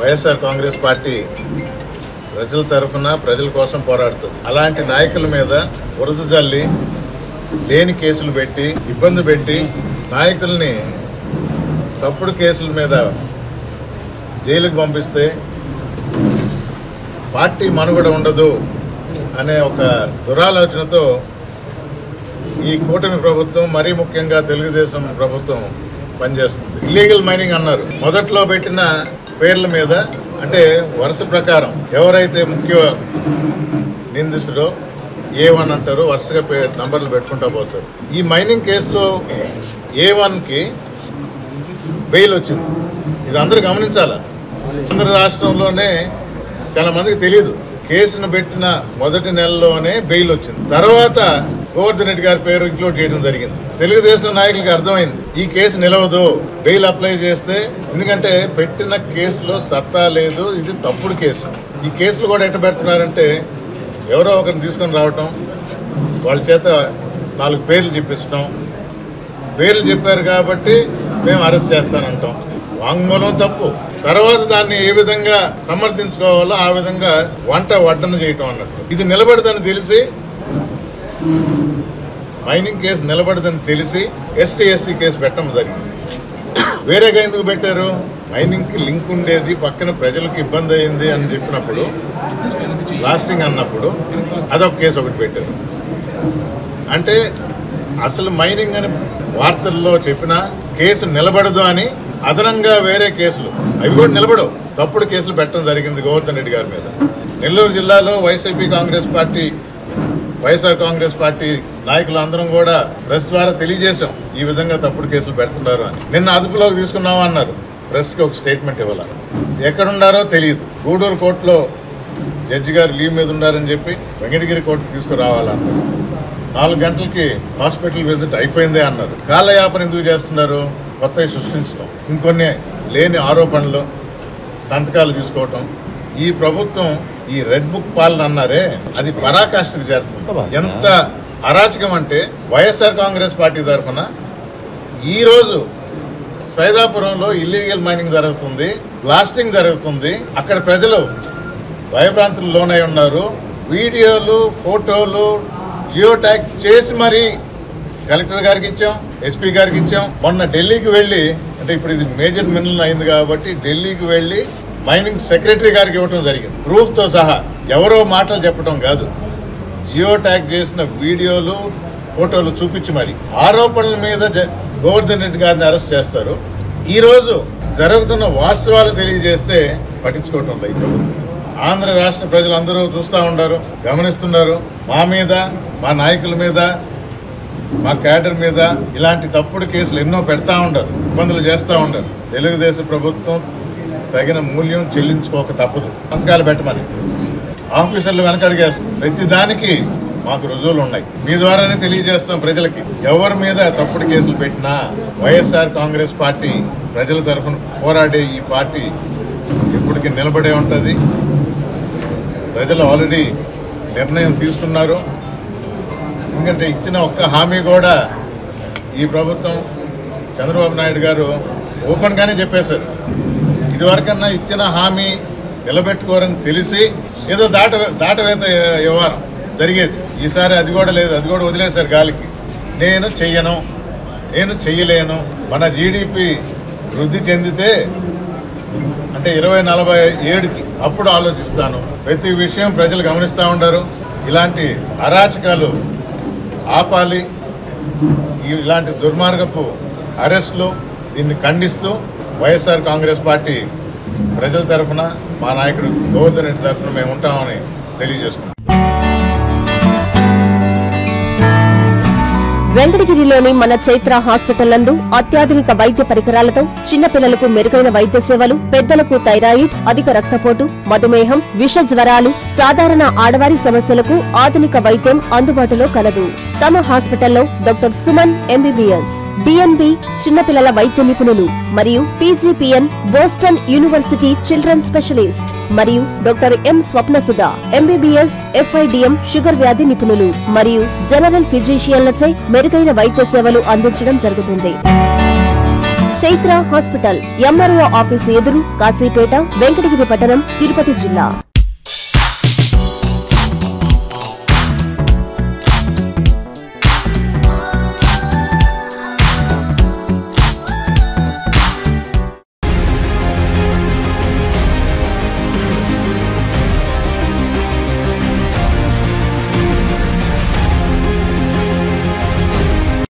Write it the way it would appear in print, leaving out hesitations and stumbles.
YSR Congress party ప్రజల తరఫున ప్రజల కోసం పోరాడుతుంది. అలాంటి నాయకుల మీద వరద జల్లి లేని కేసులు పెట్టి ఇబ్బంది పెట్టి నాయకుల్ని తప్పుడు కేసుల మీద జైలుకు పంపిస్తే పార్టీ మనుగడ ఉండదు అనే ఒక దురాలోచనతో ఈ కూటమి ప్రభుత్వం, మరీ ముఖ్యంగా తెలుగుదేశం ప్రభుత్వం పనిచేస్తుంది. ఇల్లీగల్ మైనింగ్ అన్నారు. మొదట్లో పెట్టిన పేర్ల మీద అంటే వరుస ప్రకారం ఎవరైతే ముఖ్య నిందితుడో A1 అంటారు, వరుసగా నంబర్లు పెట్టుకుంటా పోతారు. ఈ మైనింగ్ కేసులో A1కి బెయిల్ వచ్చింది. ఇది అందరూ గమనించాలా. ఆంధ్ర రాష్ట్రంలోనే చాలా మందికి తెలియదు. కేసును పెట్టిన మొదటి నెలలోనే బెయిల్ వచ్చింది. తర్వాత గోవర్ధన్ రెడ్డి గారి పేరు ఇంక్లూడ్ చేయడం జరిగింది. తెలుగుదేశం నాయకులకి అర్థమైంది ఈ కేసు నిలవదు, బెయిల్ అప్లై చేస్తే, ఎందుకంటే పెట్టిన కేసులో సత్తా లేదు, ఇది తప్పుడు కేసు. ఈ కేసులు కూడా ఎట్ట పెడుతున్నారంటే ఎవరో ఒకరిని తీసుకొని రావటం, వాళ్ళ చేత 4 పేర్లు చెప్పించడం, పేర్లు చెప్పారు కాబట్టి మేము అరెస్ట్ చేస్తానంటాం. వాంగ్మూలం తప్పు. తర్వాత దాన్ని ఏ విధంగా సమర్థించుకోవాలో ఆ విధంగా వడ్డన చేయటం అన్నట్టు. ఇది నిలబడదని తెలిసి, మైనింగ్ కేసు నిలబడదని తెలిసి ST/SC కేసు పెట్టడం జరిగింది. వేరేగా ఎందుకు పెట్టారు? మైనింగ్కి లింక్ ఉండేది, పక్కన ప్రజలకు ఇబ్బంది అయింది అని చెప్పినప్పుడు, లాస్టింగ్ అన్నప్పుడు అదొక కేసు ఒకటి పెట్టారు. అంటే అసలు మైనింగ్ అని వార్తల్లో చెప్పిన కేసు నిలబడదు అని అదనంగా వేరే కేసులు, అవి కూడా నిలబడవు, తప్పుడు కేసులు పెట్టడం జరిగింది గోవర్ధన్ రెడ్డి గారి మీద. నెల్లూరు జిల్లాలో వైఎస్ఆర్ కాంగ్రెస్ పార్టీ నాయకులు అందరం కూడా ప్రెస్ ద్వారా తెలియజేశాం, ఈ విధంగా తప్పుడు కేసులు పెడుతున్నారు అని. నిన్న అదుపులోకి తీసుకున్నామా అన్నారు. ప్రెస్కి ఒక స్టేట్మెంట్ ఇవ్వాలి. ఎక్కడున్నారో తెలియదు. గూడూరు కోర్టులో జడ్జి గారు లీవ్ మీద ఉన్నారని చెప్పి వెంకటగిరి కోర్టుకు తీసుకురావాలన్నారు. 4 గంటలకి హాస్పిటల్ విజిట్ అయిపోయిందే అన్నారు. కాలయాపన ఎందుకు చేస్తున్నారు? కొత్తవి సృష్టించడం, ఇంకొన్ని లేని ఆరోపణలు, సంతకాలు తీసుకోవటం. ఈ ప్రభుత్వం ఈ రెడ్ బుక్ పాలన అన్నారే, అది పరాకాష్ఠకు చేరుతుంది. ఎంత అరాచకం అంటే వైఎస్ఆర్ కాంగ్రెస్ పార్టీ తరఫున ఈరోజు సైదాపురంలో ఇల్లీగల్ మైనింగ్ జరుగుతుంది, బ్లాస్టింగ్ జరుగుతుంది. అక్కడ ప్రజలు భయభ్రాంతులు లోనై ఉన్నారు. వీడియోలు, ఫోటోలు జియో ట్యాగ్ చేసి మరీ కలెక్టర్ గారికి ఇచ్చాం, SP గారికి ఇచ్చాం. మొన్న ఢిల్లీకి వెళ్ళి, అంటే ఇప్పుడు ఇది మేజర్ మినరల్ అయింది కాబట్టి ఢిల్లీకి వెళ్ళి మైనింగ్ సెక్రటరీ గారికి ఇవ్వడం జరిగింది, ప్రూఫ్తో సహా. ఎవరో మాటలు చెప్పడం కాదు, జియో ట్యాగ్ చేసిన వీడియోలు, ఫోటోలు చూపించి మరి ఆరోపణల మీద గోవర్ధన్ రెడ్డి గారిని అరెస్ట్ చేస్తారు. ఈరోజు జరుగుతున్న వాస్తవాలు తెలియజేస్తే పట్టించుకోవటం లేదు. ఆంధ్ర రాష్ట్ర ప్రజలందరూ చూస్తూ ఉన్నారు, గమనిస్తున్నారు. మా మీద, మా నాయకుల మీద, మా క్యాడర్ మీద ఇలాంటి తప్పుడు కేసులు ఎన్నో పెడతా ఉండరు, ఇబ్బందులు చేస్తూ ఉండరు. తెలుగుదేశం ప్రభుత్వం తగిన మూల్యం చెల్లించుకోక తప్పదు. సంతకాలు పెట్టమని ఆఫీసర్లు వెనకడిగేస్తారు. ప్రతి దానికి మాకు రుజువులు ఉన్నాయి. మీ ద్వారానే తెలియజేస్తాం ప్రజలకి. ఎవరి మీద తప్పుడు కేసులు పెట్టినా వైఎస్ఆర్ కాంగ్రెస్ పార్టీ ప్రజల తరఫున పోరాడే ఈ పార్టీ ఇప్పటికీ నిలబడే ఉంటుంది. ప్రజలు ఆల్రెడీ నిర్ణయం తీసుకున్నారు. ఎందుకంటే ఇచ్చిన ఒక్క హామీ కూడా ఈ ప్రభుత్వం, చంద్రబాబు నాయుడు గారు ఓపెన్గానే చెప్పేశారు. ఇదివరకన్నా ఇచ్చిన హామీ నిలబెట్టుకోరని తెలిసి ఏదో దాటవేత వ్యవహారం జరిగేది. ఈసారి అది కూడా లేదు, అది కూడా వదిలేశారు గాలికి. నేను చెయ్యను, నేను చెయ్యలేను. మన GDP వృద్ధి చెందితే అంటే 2047కి అప్పుడు ఆలోచిస్తాను. ప్రతి విషయం ప్రజలు గమనిస్తూ ఉంటారు. ఇలాంటి అరాచకాలు ఆపాలి. ఇలాంటి దుర్మార్గపు అరెస్టులు, దీన్ని ఖండిస్తూ వైఎస్ఆర్ కాంగ్రెస్ పార్టీ ప్రజల తరఫున, మా నాయకుడు గోవర్ధన్ రెడ్డి తరఫున మేము ఉంటామని తెలియజేస్తున్నాం. వెంకటగిరిలోని మన చైత్ర హాస్పిటల్ నందు అత్యాధునిక వైద్య పరికరాలతో చిన్నపిల్లలకు మెరుగైన వైద్య సేవలు, పెద్దలకు థైరాయిడ్, అధిక రక్తపోటు, మధుమేహం, విష జ్వరాలు, సాధారణ ఆడవారి సమస్యలకు ఆధునిక వైద్యం అందుబాటులో కలదు. తమ హాస్పిటల్లో డాక్టర్ సుమన్ MBBS, DNB చిన్నపిల్లల వైద్య నిపుణులు మరియు PGPN Boston university children specialist మరియు doctor M Swapnasudha MBBS FIDM sugar వ్యాధి నిపుణులు మరియు జనరల్ ఫిజిషియన్లచే మెరుగైన వైద్య సేవలు అందించడం జరుగుతుంది. చైత్ర హాస్పిటల్, ఎంఆర్ఓ ఆఫీసు ఎదురు, కాశీపేట, వెంకటగిరి పట్టణం, తిరుపతి జిల్లా.